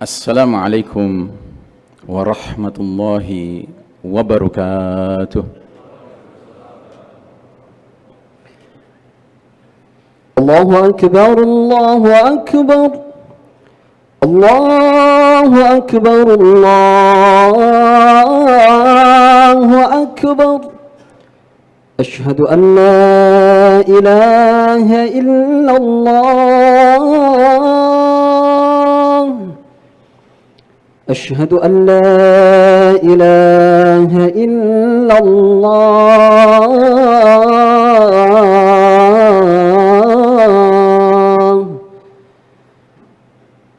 Assalamualaikum warahmatullahi wabarakatuh. Allahu akbar, Allahu akbar, Allahu akbar, Allahu akbar. Asyhadu an la ilaha illallah. Asyhadu an la ilaha illallah.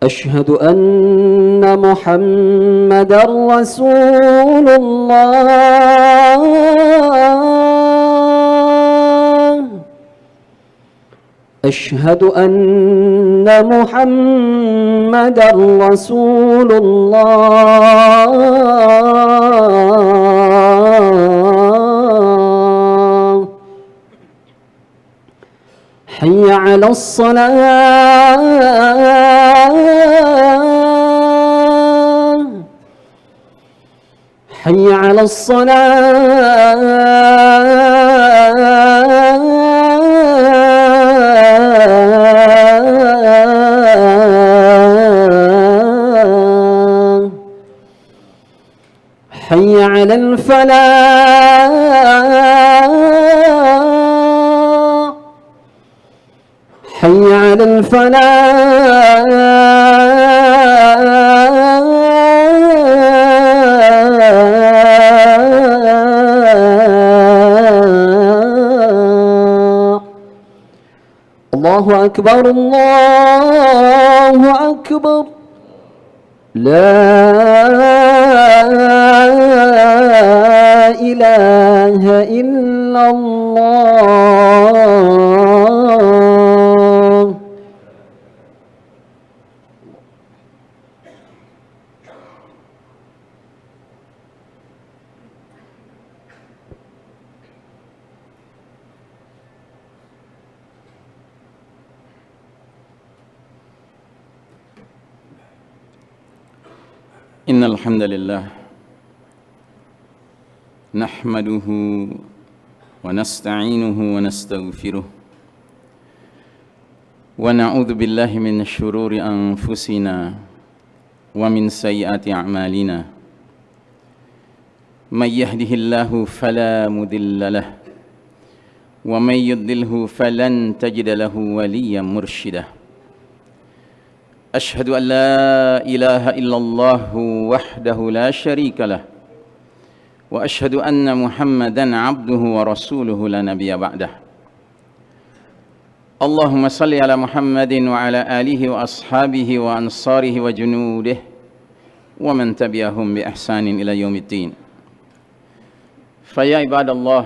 Asyhadu anna Muhammadar Rasulullah. أشهد أن محمدًا رسول الله. حي على الصلاة، حي على الصلاة. حي على الفلاح، حي على الفلاح. الله أكبر، الله أكبر. لا إله إلا الله. إن الحمد لله نحمده ونستعينه ونستغفره ونعوذ بالله من شرور أنفسنا ومن سيئات أعمالنا. من يهده الله فلا مضل له ومن يضلله فلن تجد له وليا مرشدا. أشهد أن لا إله إلا الله وحده لا شريك له وأشهد أن محمدًا عبده ورسوله لا نبي بعده. اللهم صل على محمد وعلى آله وأصحابه وأنصاره وجنوده ومن تبعهم بإحسان إلى يوم الدين. فيا عباد الله،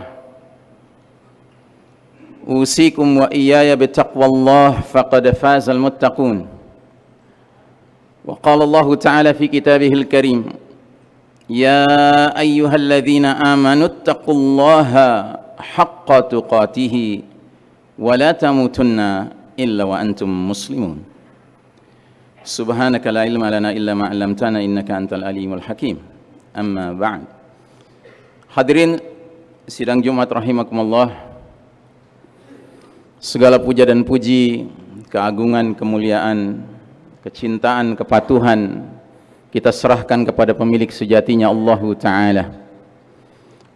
أوصيكم وإياي بتقوى الله فقد فاز المتقون. وقال الله تعالى في كتابه الكريم: يا أيها الذين آمنوا اتقوا الله حق تقاته ولا تموتن إلا وأنتم مسلمون. سبحانك لا علم لنا إلا ما علمتنا إنك أنت العليم الحكيم. أما بعد. Hadirin sidang Jumat rahimakumullah, segala puja dan puji, keagungan, kemuliaan, kecintaan, kepatuhan kita serahkan kepada pemilik sejatinya, Allah Ta'ala.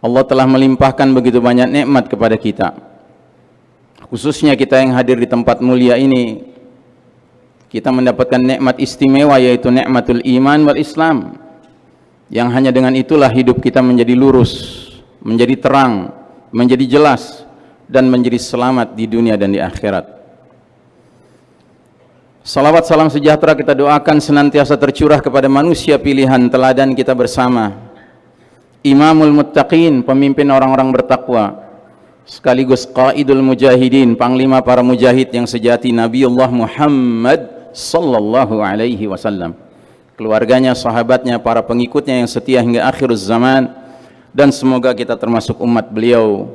Allah telah melimpahkan begitu banyak nikmat kepada kita, khususnya kita yang hadir di tempat mulia ini. Kita mendapatkan nikmat istimewa, yaitu nikmatul iman wal Islam, yang hanya dengan itulah hidup kita menjadi lurus, menjadi terang, menjadi jelas, dan menjadi selamat di dunia dan di akhirat. Salawat salam sejahtera kita doakan senantiasa tercurah kepada manusia pilihan teladan kita bersama, Imamul Muttaqin, pemimpin orang-orang bertakwa, sekaligus Qaidul Mujahidin, panglima para mujahid yang sejati, Nabiullah Muhammad sallallahu alaihi wasallam, keluarganya, sahabatnya, para pengikutnya yang setia hingga akhir zaman, dan semoga kita termasuk umat beliau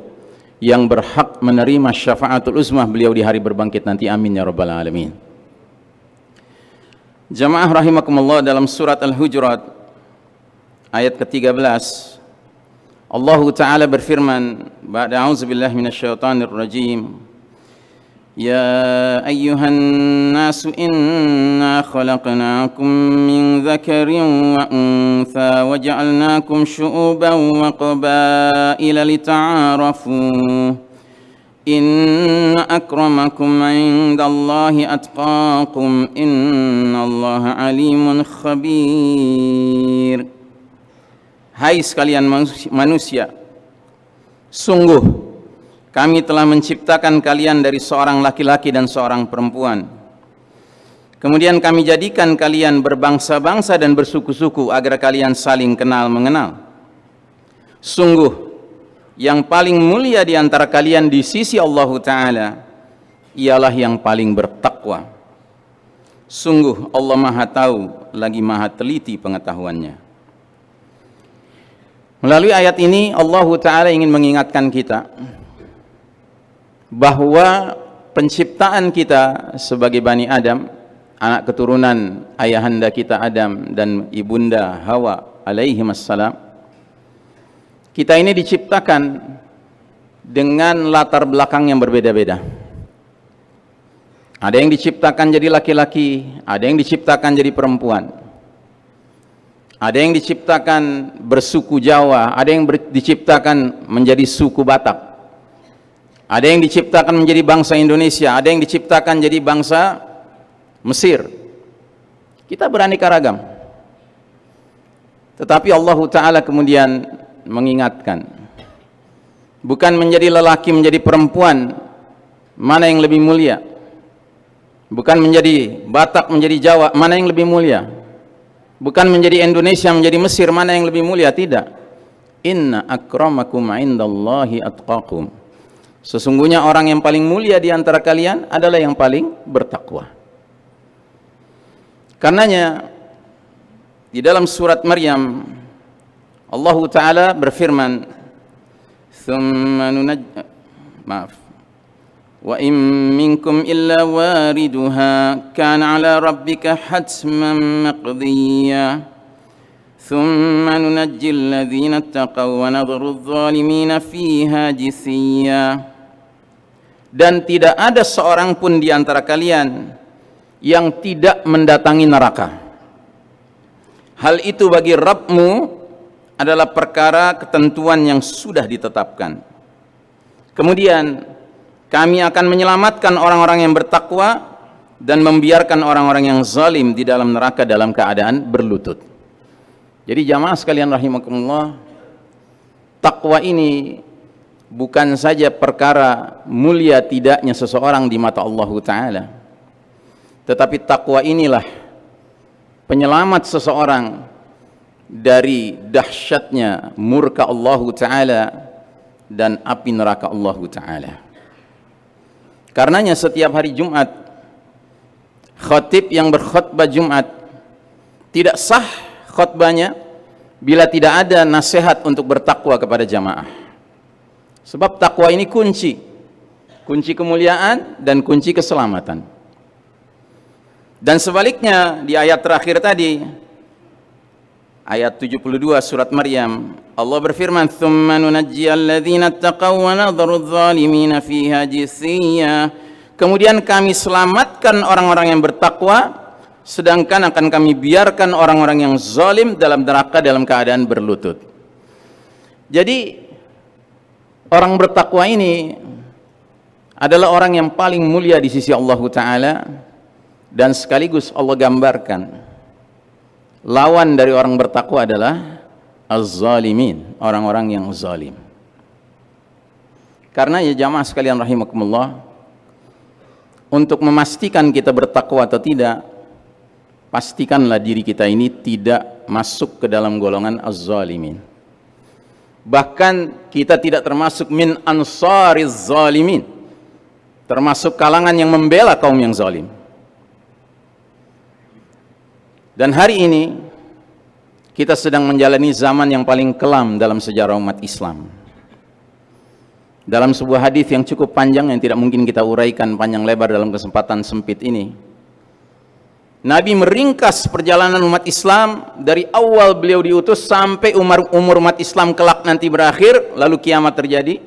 yang berhak menerima syafaatul uzmah beliau di hari berbangkit nanti. Amin ya rabbal alamin. Jamaah rahimakumullah, dalam surat Al-Hujurat ayat ke-13 Allah Ta'ala berfirman, ba'da a'udzubillahi minasyaitonir rajim, ya ayyuhan nasu inna khalaqnakum min dzakarin wa untha wa ja'alnakum syu'uban wa qabaila lita'arafu inna akramakum indallahi atqakum innallaha alimun khabir. Hai sekalian manusia, sungguh kami telah menciptakan kalian dari seorang laki-laki dan seorang perempuan. Kemudian kami jadikan kalian berbangsa-bangsa dan bersuku-suku agar kalian saling kenal mengenal. Sungguh yang paling mulia di antara kalian di sisi Allah Ta'ala ialah yang paling bertakwa. Sungguh Allah Maha Tahu lagi Maha Teliti pengetahuannya. Melalui ayat ini Allah Ta'ala ingin mengingatkan kita bahwa penciptaan kita sebagai Bani Adam, anak keturunan ayahanda kita Adam dan ibunda Hawa alaihimassalam, kita ini diciptakan dengan latar belakang yang berbeda-beda. Ada yang diciptakan jadi laki-laki, ada yang diciptakan jadi perempuan. Ada yang diciptakan bersuku Jawa, ada yang diciptakan menjadi suku Batak. Ada yang diciptakan menjadi bangsa Indonesia, ada yang diciptakan jadi bangsa Mesir. Kita beraneka ragam. Tetapi Allah Ta'ala kemudian mengingatkan, bukan menjadi lelaki menjadi perempuan mana yang lebih mulia, bukan menjadi Batak menjadi Jawa mana yang lebih mulia, bukan menjadi Indonesia menjadi Mesir mana yang lebih mulia. Tidak. Inna akramakum indallahi atqakum. Sesungguhnya orang yang paling mulia di antara kalian adalah yang paling bertakwa. Karenanya di dalam surat Maryam Allah Ta'ala berfirman, wa in minkum illa wariduha kana ala rabbika hatman maqdiya thumma nunajjil ladzina taqaw wa nadharu adh-dhalimina fiha jithiya. Dan tidak ada seorang pun di antara kalian yang tidak mendatangi neraka. Hal itu bagi Rabbmu adalah perkara ketentuan yang sudah ditetapkan. Kemudian kami akan menyelamatkan orang-orang yang bertakwa dan membiarkan orang-orang yang zalim di dalam neraka dalam keadaan berlutut. Jadi jamaah sekalian rahimakumullah, takwa ini bukan saja perkara mulia tidaknya seseorang di mata Allah Ta'ala, tetapi takwa inilah penyelamat seseorang dari dahsyatnya murka Allah Ta'ala dan api neraka Allah Ta'ala. Karenanya setiap hari Jumat, khatib yang berkhutbah Jumat tidak sah khutbahnya bila tidak ada nasihat untuk bertakwa kepada jamaah. Sebab takwa ini kunci kemuliaan dan kunci keselamatan. Dan sebaliknya di ayat terakhir tadi, ayat 72 surat Maryam, Allah berfirman, "Tsumma nunajjiyal ladzina taqaw wa nadharu adh-dhalimina fiha jithiya." Kemudian kami selamatkan orang-orang yang bertakwa, sedangkan akan kami biarkan orang-orang yang zalim dalam neraka dalam keadaan berlutut. Jadi orang bertakwa ini adalah orang yang paling mulia di sisi Allah Ta'ala, dan sekaligus Allah gambarkan lawan dari orang bertakwa adalah az-zalimin, orang-orang yang zalim. Karena ya jamaah sekalian rahimakumullah, untuk memastikan kita bertakwa atau tidak, pastikanlah diri kita ini tidak masuk ke dalam golongan az-zalimin. Bahkan kita tidak termasuk min ansariz zalimin, termasuk kalangan yang membela kaum yang zalim. Dan hari ini kita sedang menjalani zaman yang paling kelam dalam sejarah umat Islam. Dalam sebuah hadis yang cukup panjang yang tidak mungkin kita uraikan panjang lebar dalam kesempatan sempit ini, Nabi meringkas perjalanan umat Islam dari awal beliau diutus sampai umur umat Islam kelak nanti berakhir, lalu kiamat terjadi.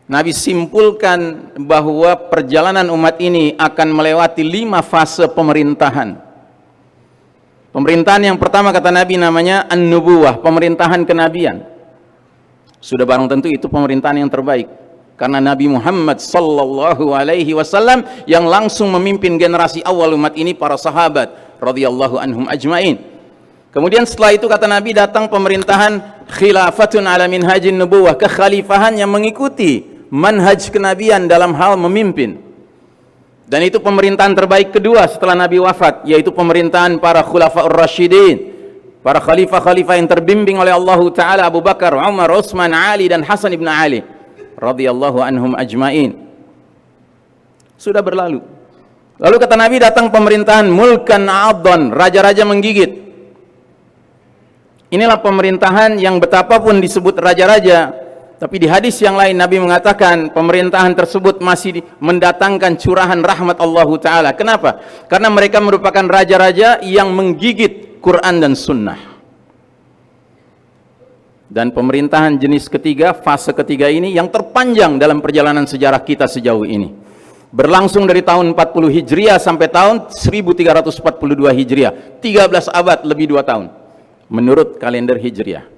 Nabi simpulkan bahwa perjalanan umat ini akan melewati 5 fase pemerintahan. Pemerintahan yang pertama kata Nabi namanya an-nubuwah, pemerintahan kenabian. Sudah barang tentu itu pemerintahan yang terbaik, karena Nabi Muhammad sallallahu alaihi wasallam yang langsung memimpin generasi awal umat ini, para sahabat radhiyallahu anhum ajmain. Kemudian setelah itu kata Nabi datang pemerintahan khilafatun ala minhajin nubuwah, kekhalifahan yang mengikuti manhaj kenabian dalam hal memimpin. Dan itu pemerintahan terbaik kedua setelah Nabi wafat, yaitu pemerintahan para khulafaur rasyidin, para khalifah-khalifah yang terbimbing oleh Allah Ta'ala, Abu Bakar, Umar, Utsman, Ali dan Hasan ibn Ali radhiyallahu anhum ajmain. Sudah berlalu. Lalu kata Nabi datang pemerintahan mulkan adhan, raja-raja menggigit. Inilah pemerintahan yang betapapun disebut raja-raja, tapi di hadis yang lain Nabi mengatakan pemerintahan tersebut masih mendatangkan curahan rahmat Allah Ta'ala. Kenapa? Karena mereka merupakan raja-raja yang menggigit Quran dan Sunnah. Dan pemerintahan jenis ketiga, fase ketiga ini yang terpanjang dalam perjalanan sejarah kita sejauh ini, berlangsung dari tahun 40 Hijriah sampai tahun 1342 Hijriah, 13 abad lebih 2 tahun menurut kalender Hijriah,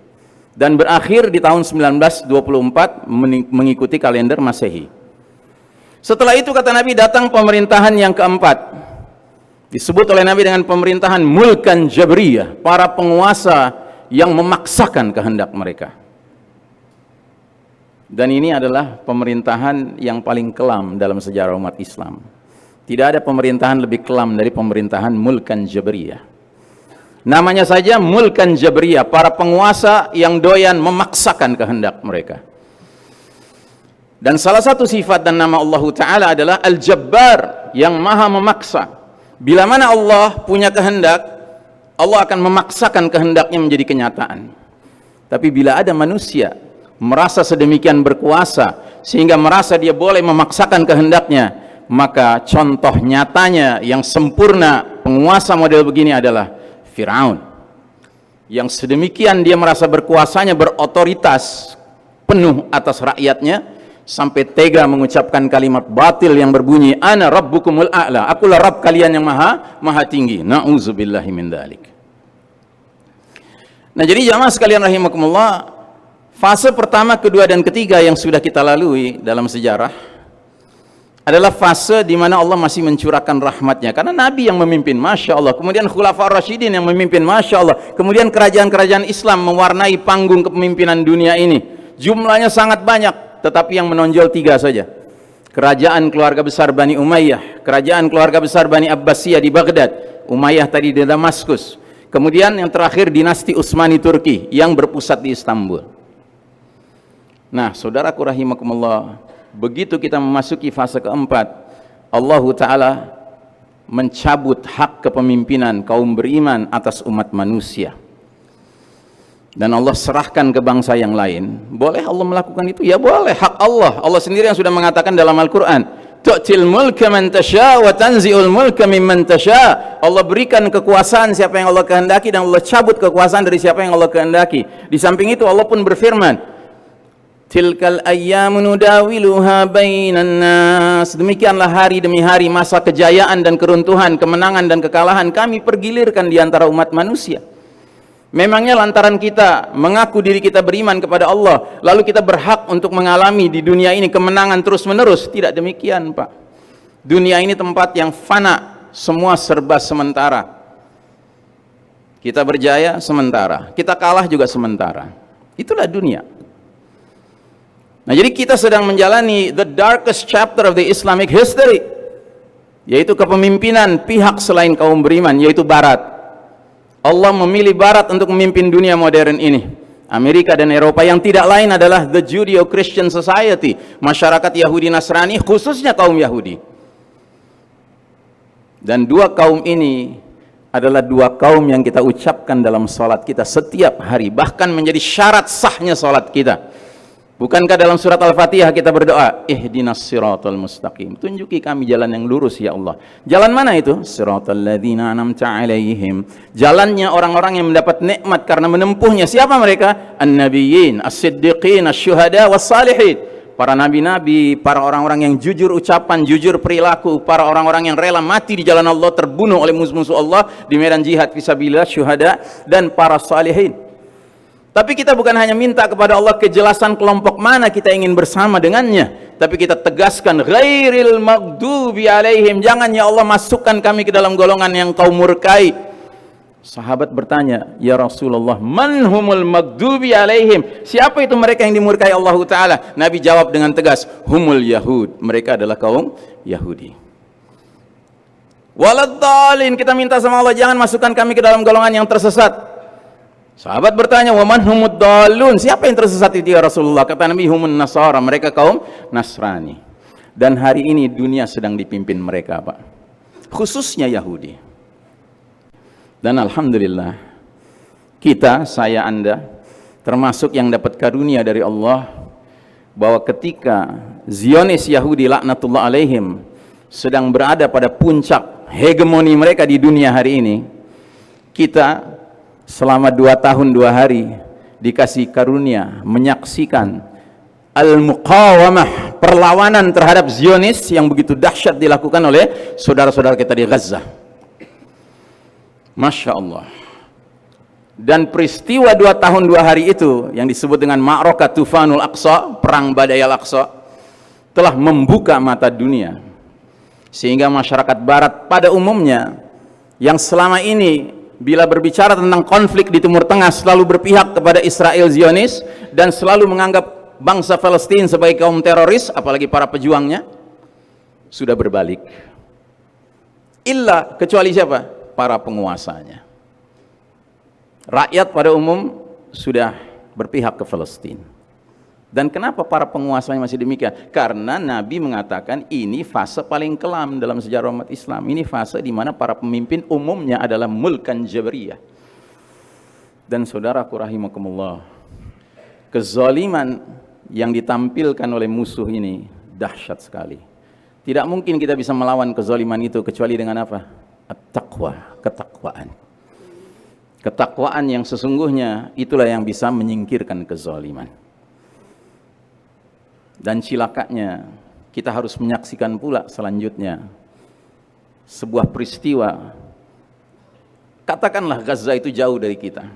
dan berakhir di tahun 1924 mengikuti kalender Masehi. Setelah itu kata Nabi datang pemerintahan yang keempat, disebut oleh Nabi dengan pemerintahan mulkan jabriyah, para penguasa yang memaksakan kehendak mereka. Dan ini adalah pemerintahan yang paling kelam dalam sejarah umat Islam. Tidak ada pemerintahan lebih kelam dari pemerintahan mulkan jabriyah. Namanya saja mulkan jabriyah, para penguasa yang doyan memaksakan kehendak mereka. Dan salah satu sifat dan nama Allah Ta'ala adalah Al-Jabbar, yang maha memaksa. Bila mana Allah punya kehendak, Allah akan memaksakan kehendaknya menjadi kenyataan. Tapi bila ada manusia merasa sedemikian berkuasa sehingga merasa dia boleh memaksakan kehendaknya, maka contoh nyatanya yang sempurna penguasa model begini adalah Fir'aun, yang sedemikian dia merasa berkuasanya, berotoritas penuh atas rakyatnya, sampai tega mengucapkan kalimat batil yang berbunyi ana rabbukumul a'la, akulah Rabb kalian yang maha tinggi. Na'udzubillahi min dzalik. Nah, jadi jamaah sekalian rahimakumullah, fase pertama, kedua dan ketiga yang sudah kita lalui dalam sejarah adalah fase di mana Allah masih mencurahkan rahmatnya, karena Nabi yang memimpin, Masya Allah. Kemudian Khulafaur Rasyidin yang memimpin, Masya Allah. Kemudian kerajaan-kerajaan Islam mewarnai panggung kepemimpinan dunia ini. Jumlahnya sangat banyak, tetapi yang menonjol 3 saja. Kerajaan keluarga besar Bani Umayyah, kerajaan keluarga besar Bani Abbasiyah di Baghdad, Umayyah tadi di Damaskus. Kemudian yang terakhir dinasti Utsmani Turki yang berpusat di Istanbul. Nah, saudaraku rahimakumullah, begitu kita memasuki fase keempat, Allah Ta'ala mencabut hak kepemimpinan kaum beriman atas umat manusia, dan Allah serahkan ke bangsa yang lain. Boleh Allah melakukan itu? Ya boleh, hak Allah. Allah sendiri yang sudah mengatakan dalam Al-Quran, tu'til mulka man tasha wa tanzi'ul mulka mimman tasha. Allah berikan kekuasaan siapa yang Allah kehendaki, dan Allah cabut kekuasaan dari siapa yang Allah kehendaki. Di samping itu Allah pun berfirman, tilkal ayyamu nudawiluha bainan nas. Demikianlah hari demi hari, masa kejayaan dan keruntuhan, kemenangan dan kekalahan kami pergilirkan di antara umat manusia. Memangnya lantaran kita mengaku diri kita beriman kepada Allah, lalu kita berhak untuk mengalami di dunia ini kemenangan terus menerus? Tidak demikian, Pak. Dunia ini tempat yang fana, semua serba sementara. Kita berjaya sementara, kita kalah juga sementara. Itulah dunia. Nah, jadi kita sedang menjalani the darkest chapter of the Islamic history, yaitu kepemimpinan pihak selain kaum beriman, yaitu Barat. Allah memilih Barat untuk memimpin dunia modern ini. Amerika dan Eropa yang tidak lain adalah the Judeo-Christian Society, masyarakat Yahudi Nasrani, khususnya kaum Yahudi. Dan dua kaum ini adalah dua kaum yang kita ucapkan dalam salat kita setiap hari, bahkan menjadi syarat sahnya salat kita. Bukankah dalam surat Al-Fatihah kita berdoa, ihdinas siratal mustaqim, tunjuki kami jalan yang lurus ya Allah. Jalan mana itu? Siratal ladzina an'amta alaihim, jalannya orang-orang yang mendapat nikmat karena menempuhnya. Siapa mereka? An-nabiyyin, as-siddiqin, asy-syuhada, was-salihin. Para nabi-nabi, para orang-orang yang jujur ucapan, jujur perilaku, para orang-orang yang rela mati di jalan Allah, terbunuh oleh musuh-musuh Allah di medan jihad fisabilillah, syuhada, dan para salihin. Tapi kita bukan hanya minta kepada Allah kejelasan kelompok mana kita ingin bersama dengannya, tapi kita tegaskan ghairil maghdubi alaihim, jangan ya Allah masukkan kami ke dalam golongan yang kau murkai. Sahabat bertanya, ya Rasulullah, man humul maghdubi alaihim, siapa itu mereka yang dimurkai Allah Ta'ala? Nabi jawab dengan tegas, humul yahud, mereka adalah kaum Yahudi. Waladdallin, kita minta sama Allah jangan masukkan kami ke dalam golongan yang tersesat. Sahabat bertanya, wa man humud dallun, siapa yang tersesat itu ya Rasulullah? Kata Nabi, humun nasara, mereka kaum Nasrani. Dan hari ini dunia sedang dipimpin mereka, Pak, khususnya Yahudi. Dan alhamdulillah kita, saya, Anda termasuk yang dapat karunia dari Allah bahwa ketika Zionis Yahudi laknatullah alaihim sedang berada pada puncak hegemoni mereka di dunia hari ini, kita selama 2 tahun 2 hari dikasih karunia menyaksikan al-muqawamah, perlawanan terhadap Zionis yang begitu dahsyat dilakukan oleh saudara-saudara kita di Gaza. Masya Allah. Dan peristiwa 2 tahun 2 hari itu yang disebut dengan Ma'rakah Tufanul Aqsa, perang Badai Al-Aqsa, telah membuka mata dunia sehingga masyarakat barat pada umumnya yang selama ini bila berbicara tentang konflik di Timur Tengah selalu berpihak kepada Israel Zionis dan selalu menganggap bangsa Palestina sebagai kaum teroris, apalagi para pejuangnya, sudah berbalik. Kecuali siapa? Para penguasanya. Rakyat pada umum sudah berpihak ke Palestina. Dan kenapa para penguasanya masih demikian? Karena Nabi mengatakan ini fase paling kelam dalam sejarah umat Islam. Ini fase di mana para pemimpin umumnya adalah mulkan jabariyah. Dan saudaraku rahimakumullah, kezaliman yang ditampilkan oleh musuh ini dahsyat sekali. Tidak mungkin kita bisa melawan kezaliman itu kecuali dengan apa? At-taqwa, ketakwaan. Ketakwaan yang sesungguhnya itulah yang bisa menyingkirkan kezaliman. Dan cilakanya kita harus menyaksikan pula selanjutnya sebuah peristiwa. Katakanlah Gaza itu jauh dari kita,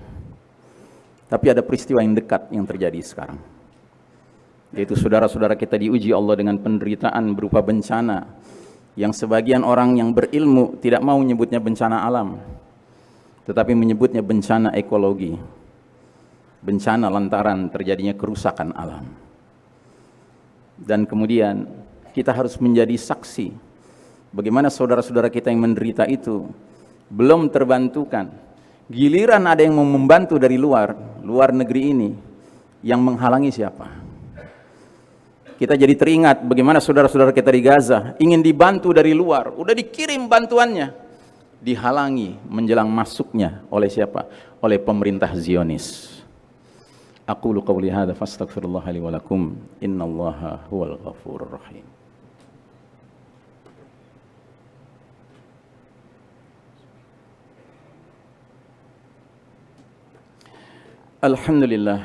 tapi ada peristiwa yang dekat yang terjadi sekarang, yaitu saudara-saudara kita diuji Allah dengan penderitaan berupa bencana yang sebagian orang yang berilmu tidak mau menyebutnya bencana alam, tetapi menyebutnya bencana ekologi, bencana lantaran terjadinya kerusakan alam. Dan kemudian kita harus menjadi saksi bagaimana saudara-saudara kita yang menderita itu belum terbantukan. Giliran ada yang mau membantu dari luar negeri ini, yang menghalangi siapa? Kita jadi teringat bagaimana saudara-saudara kita di Gaza ingin dibantu dari luar, udah dikirim bantuannya, dihalangi menjelang masuknya oleh siapa? Oleh pemerintah Zionis. Aqulu qawli hadza fastaghfirullah li wa lakum innallaha huwal ghafurur rahim. Alhamdulillah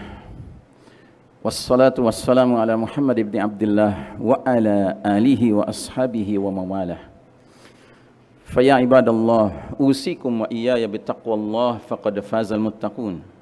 wassalatu wassalamu ala Muhammad ibn Abdullah wa ala alihi wa ashabihi wa mawalah. Faya ibadallah usikum wa iyaya bittaqwallah faqad fazal muttaqun.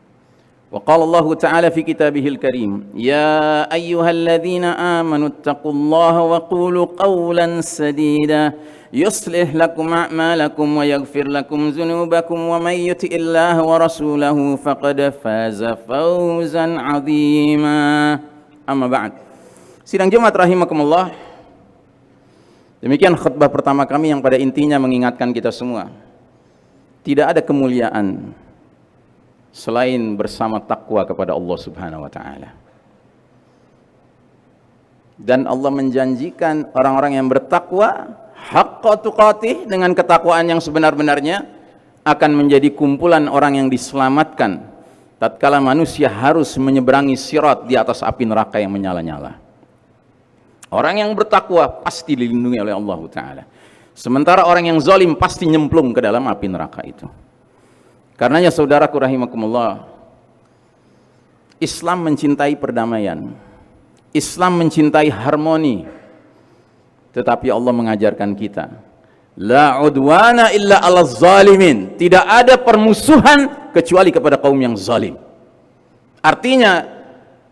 وقال الله تعالى في كتابه الكريم يا أيها الذين آمنوا اتقوا الله وقولوا قولا سديدا يصلح لكم أعمالكم ويغفر لكم ذنوبكم ومن يطع الله ورسوله فقد فاز فوزا عظيما أما بعد. Sidang Jumat rahimakumullah, demikian khutbah pertama kami yang pada intinya mengingatkan kita semua, tidak ada kemuliaan selain bersama takwa kepada Allah Subhanahu wa taala. Dan Allah menjanjikan orang-orang yang bertakwa haqqa tuqatih, dengan ketakwaan yang sebenar-benarnya, akan menjadi kumpulan orang yang diselamatkan tatkala manusia harus menyeberangi sirat di atas api neraka yang menyala-nyala. Orang yang bertakwa pasti dilindungi oleh Allah Ta'ala. Sementara orang yang zalim pasti nyemplung ke dalam api neraka itu. Karenanya saudaraku rahimakumullah, Islam mencintai perdamaian, Islam mencintai harmoni, tetapi Allah mengajarkan kita, la udwana illa ala zalimin, tidak ada permusuhan kecuali kepada kaum yang zalim. Artinya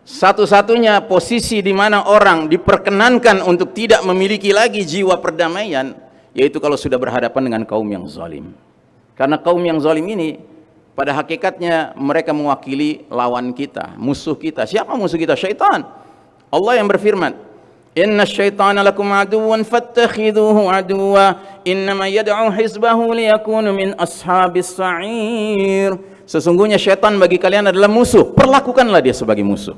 satu-satunya posisi di mana orang diperkenankan untuk tidak memiliki lagi jiwa perdamaian, yaitu kalau sudah berhadapan dengan kaum yang zalim. Karena kaum yang zalim ini pada hakikatnya mereka mewakili lawan kita, musuh kita. Siapa musuh kita? Syaitan. Allah yang berfirman, inna syaitana lakum aduwan fattakhiduhu aduwa innama yad'u hizbahu liyakunu min ashabis sa'ir. Sesungguhnya syaitan bagi kalian adalah musuh, perlakukanlah dia sebagai musuh.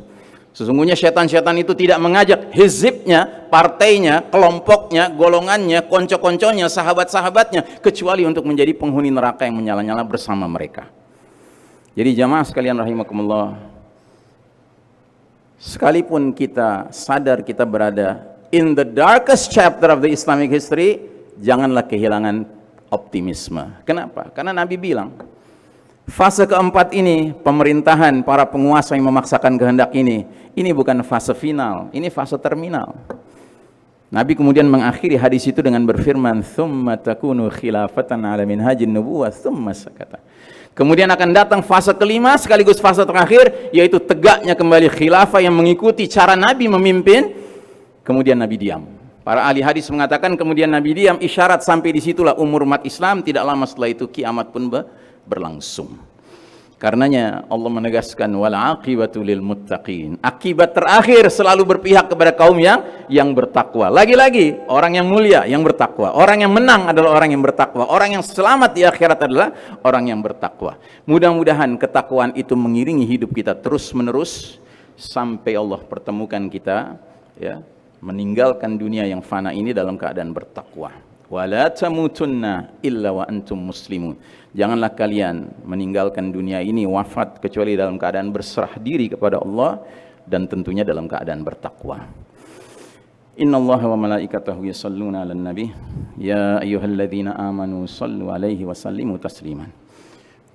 Sesungguhnya syaitan-syaitan itu tidak mengajak hizibnya, partainya, kelompoknya, golongannya, konco-konconya, sahabat-sahabatnya, kecuali untuk menjadi penghuni neraka yang menyala-nyala bersama mereka. Jadi jamaah sekalian rahimakumullah, sekalipun kita sadar kita berada in the darkest chapter of the Islamic history, janganlah kehilangan optimisme. Kenapa? Karena Nabi bilang, fase keempat ini, pemerintahan para penguasa yang memaksakan kehendak ini bukan fase final, ini fase terminal. Nabi kemudian mengakhiri hadis itu dengan berfirman, "Tsumma takunu khilafatan 'ala minhajin nubuwah tsumma sakata." Kemudian akan datang fase kelima sekaligus fase terakhir, yaitu tegaknya kembali khilafah yang mengikuti cara Nabi memimpin. Kemudian Nabi diam. Para ahli hadis mengatakan kemudian Nabi diam, isyarat sampai disitulah umur umat Islam, tidak lama setelah itu kiamat pun berlangsung. Karenanya Allah menegaskan wal aqibatu lil muttaqin. Akibat terakhir selalu berpihak kepada kaum yang bertakwa. Lagi-lagi orang yang mulia yang bertakwa. Orang yang menang adalah orang yang bertakwa. Orang yang selamat di akhirat adalah orang yang bertakwa. Mudah-mudahan ketakwaan itu mengiringi hidup kita terus-menerus sampai Allah pertemukan kita, ya, meninggalkan dunia yang fana ini dalam keadaan bertakwa. Wala tamutunna illa wa antum muslimun. Janganlah kalian meninggalkan dunia ini wafat kecuali dalam keadaan berserah diri kepada Allah dan tentunya dalam keadaan bertakwa. Innallaha wa malaikatahu yusholluna 'alan nabi ya ayyuhalladzina amanu shallu 'alaihi wa sallimu tasliman.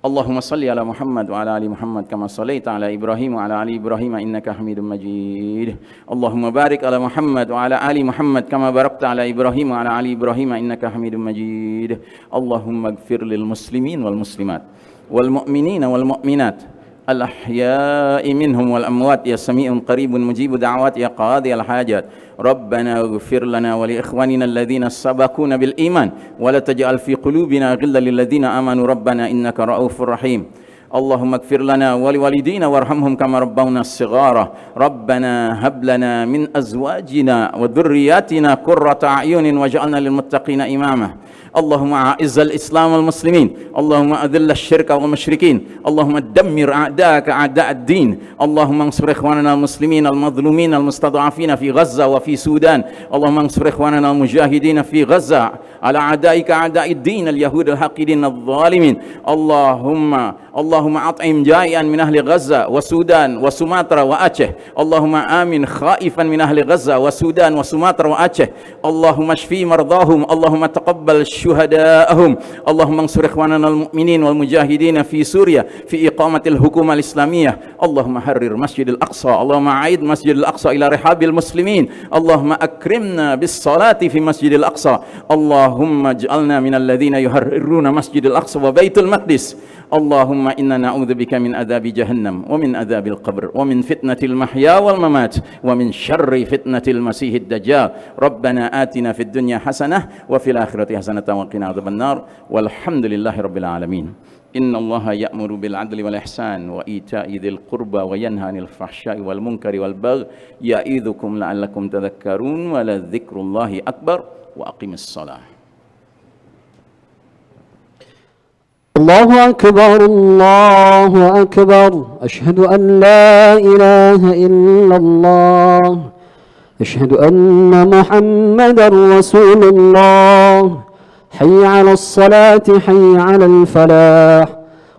Allahumma salli ala Muhammad wa ala ali Muhammad kama sallaita ala Ibrahim wa ala ali Ibrahim innaka Hamidum Majid. Allahumma barik ala Muhammad wa ala ali Muhammad kama barakta ala Ibrahim wa ala ali Ibrahim innaka Hamidum Majid. Allahumma ighfir lil muslimin wal muslimat wal mu'minina wal mu'minat al ahya'i minhum wal amwat ya sami'un qaribun mujibu da'awat ya qadi al hajat. Rabbana ighfir lana wa li ikhwanina alladhina sabaquna bil iman wa la taj'al fi qulubina ghillan lil ladzina amanu rabbana innaka ra'ufur rahim. Allahumma ighfir lana wa li walidina warhamhum kama rabbawna shighara. Rabbana hab lana min azwajina wa dhurriyyatina qurrata a'yunin waj'alna lil muttaqina imama. اللهم أعز الإسلام والمسلمين اللهم أذل الشرك والمشركين اللهم دمر أعداءك أعداء الدين اللهم انصر إخواننا المسلمين المظلومين المستضعفين في غزة وفي السودان اللهم انصر إخواننا المجاهدين في غزة على أعدائك أعداء الدين اليهود الحاقدين الظالمين اللهم أطعم جائعا من أهل غزة والسودان وسومطرة وأچه اللهم آمن خائفا من أهل غزة والسودان وسومطرة وأچه اللهم اشفي مرضاهم اللهم تقبل شهداءهم اللهم انصر إخواننا المؤمنين والمجاهدين في سوريا في إقامة الحكومة الإسلامية اللهم حرر مسجد الأقصى اللهم أعيد مسجد الأقصى إلى رحاب المسلمين اللهم أكرمنا بالصلاة في مسجد الأقصى اللهم اجعلنا من الذين يحررون مسجد الأقصى وبيت المقدس اللهم إنا نعوذ بك من عذاب جهنم ومن عذاب القبر ومن فتنة المحيا والممات ومن شر فتنة المسيح الدجال ربنا آتنا في الدنيا حسنة وفي الآخرة حسنة وقنا عذاب النار والحمد لله رب العالمين. إن الله يأمر بالعدل والإحسان وإيتاء ذي القربى وينهى عن الفحشاء والمنكر والبغي يعظكم لعلكم تذكرون ولذكر الله أكبر وأقم الصلاة. الله أكبر الله أكبر أشهد أن لا إله إلا الله أشهد أن محمدا رسول الله حي على الصلاة حي على الفلاح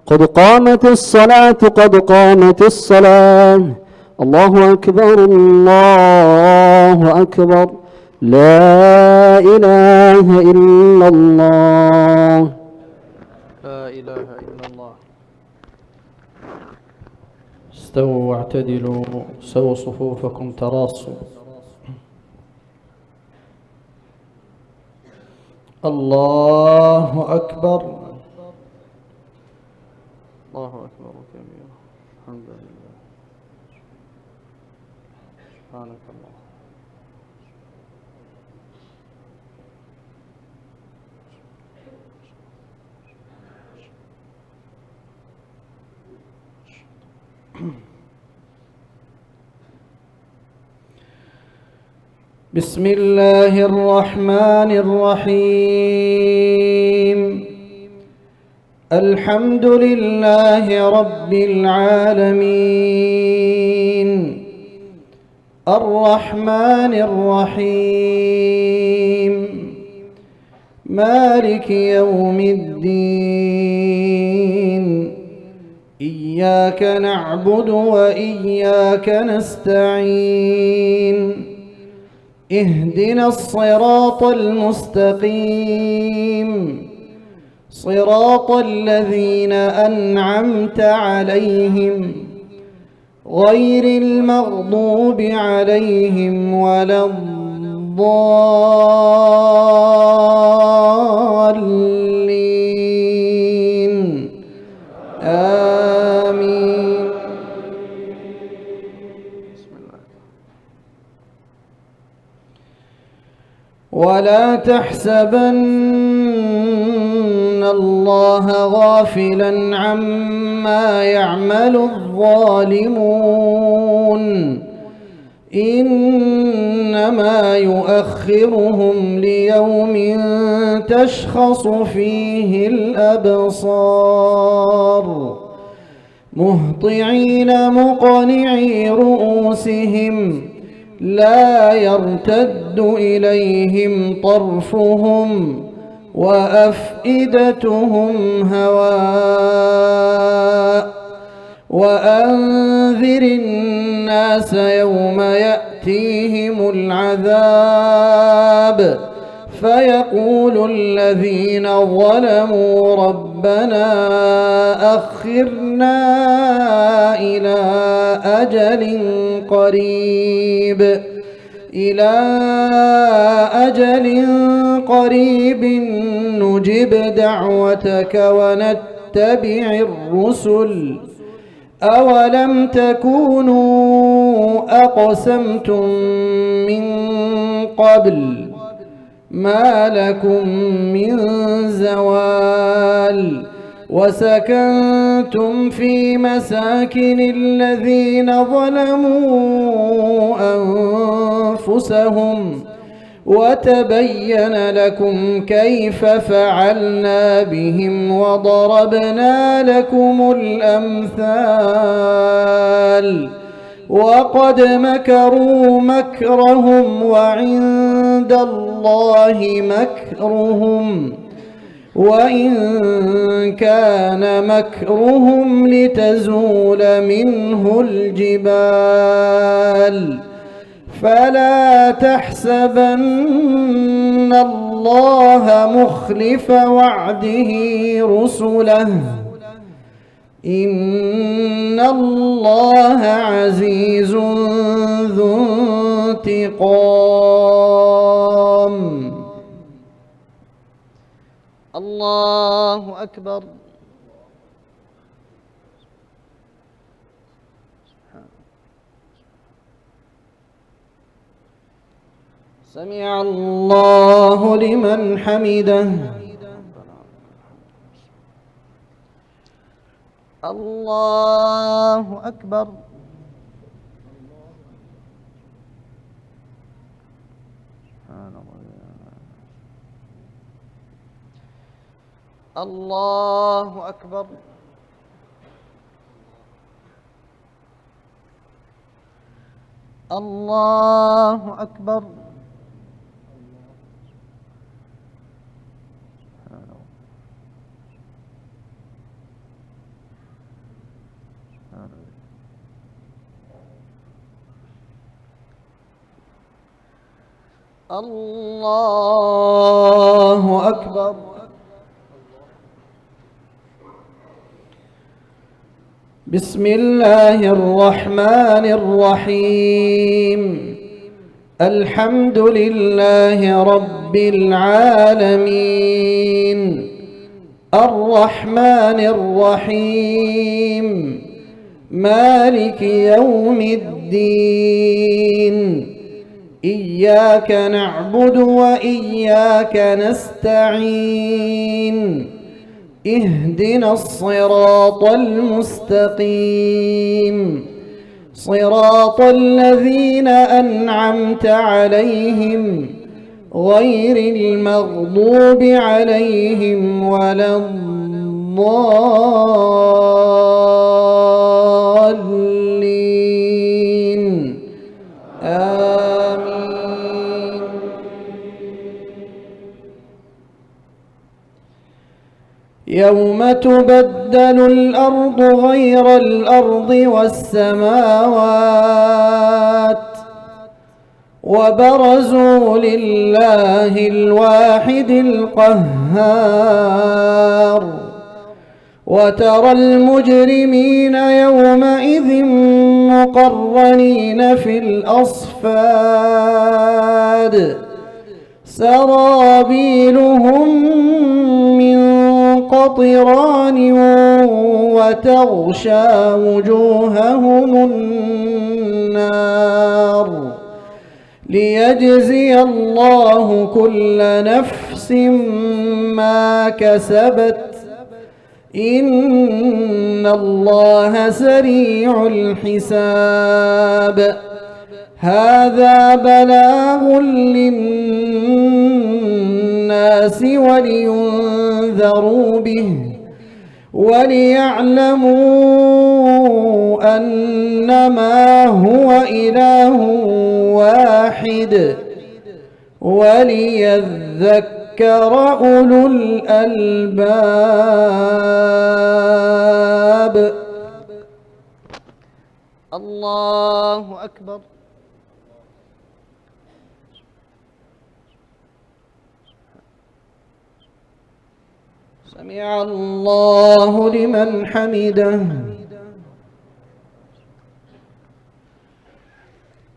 قد قامت الصلاة قد قامت الصلاة الله أكبر الله أكبر لا إله إلا الله لا إله إلا الله. استووا واعتدلوا سووا صفوفكم تراصوا. الله أكبر. الله أكبر كبيرا. الحمد لله. سبحانك الله. بسم الله الرحمن الرحيم. الحمد لله رب العالمين الرحمن الرحيم مالك يوم الدين إياك نعبد وإياك نستعين اهدنا الصراط المستقيم صراط الذين أنعمت عليهم غير المغضوب عليهم ولا الضالين آمين. ولا تحسبن الله غافلا عما يعمل الظالمون إنما يؤخرهم ليوم تشخص فيه الأبصار مهطعين مقنعي رؤوسهم لا يرتد إليهم طرفهم وأفئدتهم هواء وأنذر الناس يوم يأتيهم العذاب فيقول الذين ظلموا ربنا أخرنا إلى أجل قريب نجب دعوتك ونتبع الرسل أولم تكونوا أقسمتم من قبل ما لكم من زوال وسكنتم في مساكن الذين ظلموا أنفسهم وتبين لكم كيف فعلنا بهم وضربنا لكم الأمثال وقد مكروا مكرهم وعند الله مكرهم وإن كان مكرهم لتزول منه الجبال فلا تحسبن الله مخلف وعده رسله إن الله عزيز ذو انتقام. الله أكبر. سمع الله لمن حمده. الله أكبر. الله أكبر. الله أكبر. الله أكبر. بسم الله الرحمن الرحيم. الحمد لله رب العالمين الرحمن الرحيم مالك يوم الدين إياك نعبد وإياك نستعين اهدنا الصراط المستقيم صراط الذين أنعمت عليهم غير المغضوب عليهم ولا الضالين آمين. يوم تبدل الأرض غير الأرض والسماوات وبرزوا لله الواحد القهار وترى المجرمين يومئذ مقرنين في الأصفاد سرابيلهم من قطران وتغشى وجوههم النار ليجزي الله كل نفس ما كسبت إن الله سريع الحساب. هذا بلاغ للناس ولينذروا به وليعلموا أنما هو إله واحد وليذكر أولو الألباب. الله أكبر. سمع الله لمن حمده.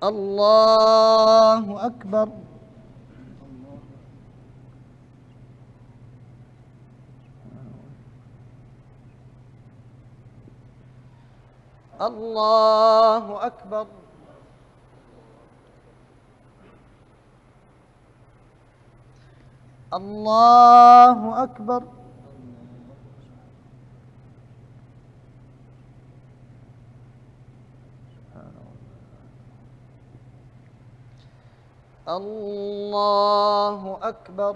الله أكبر. الله أكبر. الله أكبر. الله أكبر.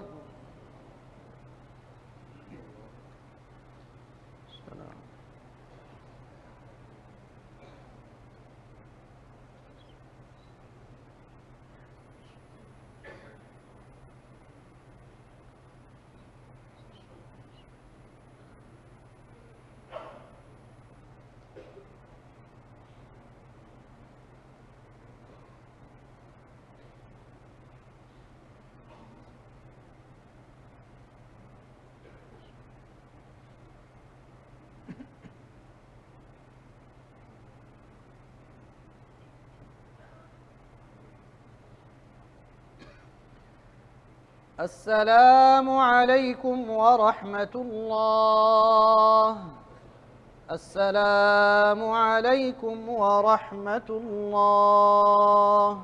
السلام عليكم ورحمة الله. السلام عليكم ورحمة الله.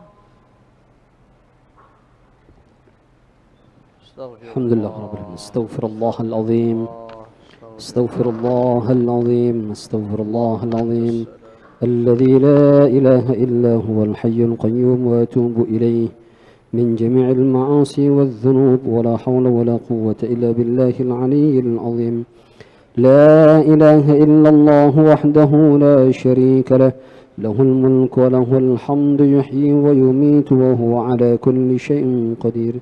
الحمد لله رب العالمين. استغفر الله العظيم. استغفر الله العظيم. استغفر الله العظيم الذي لا إله إلا هو الحي القيوم وأتوب إليه من جميع المعاصي والذنوب ولا حول ولا قوة إلا بالله العلي العظيم. لا إله إلا الله وحده لا شريك له له الملك وله الحمد يحيي ويميت وهو على كل شيء قدير.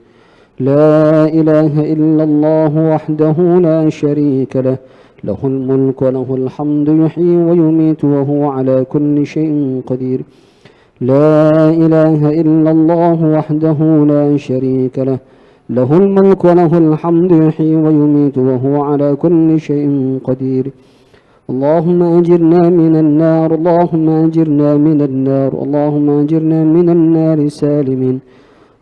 لا إله إلا الله وحده لا شريك له له الملك وله الحمد يحيي ويميت وهو على كل شيء قدير. لا إله إلا الله وحده لا شريك له، له الملك وله الحمد يحيي ويميت وهو على كل شيء قدير. اللهم أجرنا من النار، اللهم أجرنا من النار، اللهم أجرنا من النار سالمين.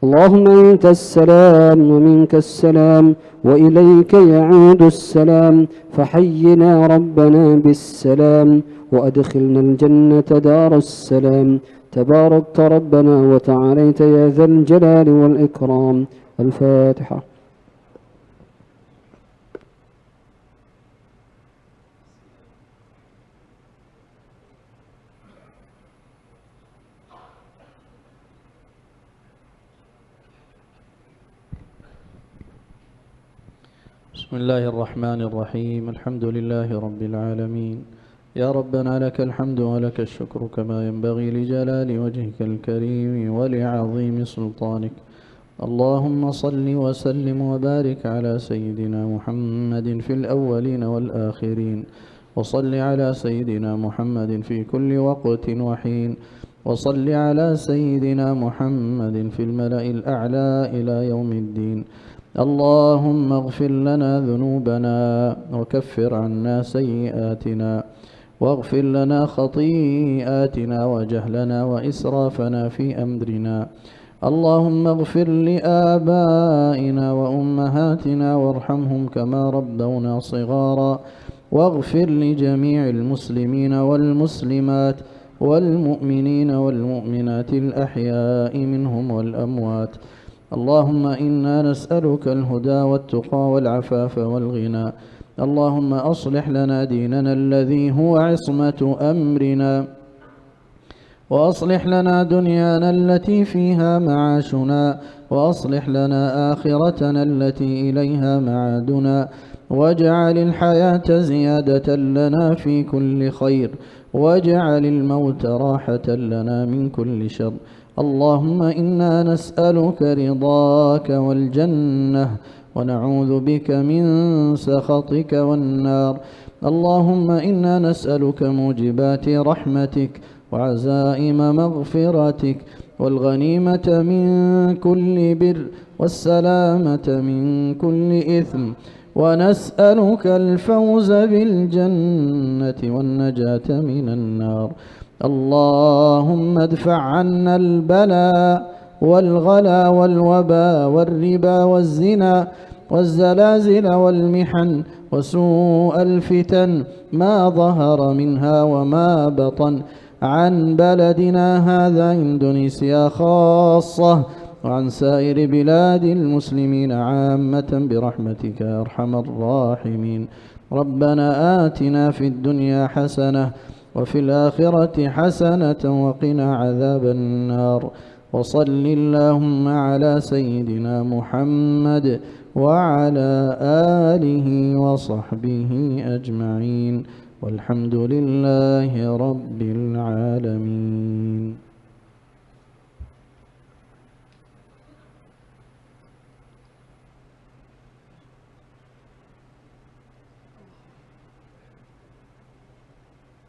اللهم أنت السلام ومنك السلام وإليك يعود السلام، فحينا ربنا بالسلام وأدخلنا الجنة دار السلام. تباركت ربنا وتعاليت يا ذا الجلال والإكرام. الفاتحة. بسم الله الرحمن الرحيم. الحمد لله رب العالمين. يا ربنا لك الحمد ولك الشكر كما ينبغي لجلال وجهك الكريم ولعظيم سلطانك. اللهم صل وسلم وبارك على سيدنا محمد في الأولين والآخرين، وصل على سيدنا محمد في كل وقت وحين، وصل على سيدنا محمد في الملأ الأعلى إلى يوم الدين. اللهم اغفر لنا ذنوبنا وكفر عنا سيئاتنا، واغفر لنا خطيئاتنا وجهلنا وإسرافنا في أمرنا. اللهم اغفر لآبائنا وأمهاتنا وارحمهم كما ربونا صغارا، واغفر لجميع المسلمين والمسلمات والمؤمنين والمؤمنات الأحياء منهم والأموات. اللهم إنا نسألك الهدى والتقى والعفاف والغنى. اللهم أصلح لنا ديننا الذي هو عصمة أمرنا، وأصلح لنا دنيانا التي فيها معاشنا، وأصلح لنا آخرتنا التي إليها معادنا، واجعل الحياة زيادة لنا في كل خير، واجعل الموت راحة لنا من كل شر. اللهم إنا نسألك رضاك والجنة، ونعوذ بك من سخطك والنار. اللهم إنا نسألك موجبات رحمتك وعزائم مغفرتك، والغنيمة من كل بر، والسلامة من كل إثم، ونسألك الفوز بالجنة والنجاة من النار. اللهم ادفع عنا البلاء والغلا والوباء والربا والزنا والزلازل والمحن وسوء الفتن ما ظهر منها وما بطن عن بلدنا هذا إندونيسيا خاصة، وعن سائر بلاد المسلمين عامة برحمتك يا أرحم الراحمين. ربنا آتنا في الدنيا حسنة وفي الآخرة حسنة وقنا عذاب النار. وصل اللهم على سيدنا محمد وعلى آله وصحبه أجمعين، والحمد لله رب العالمين.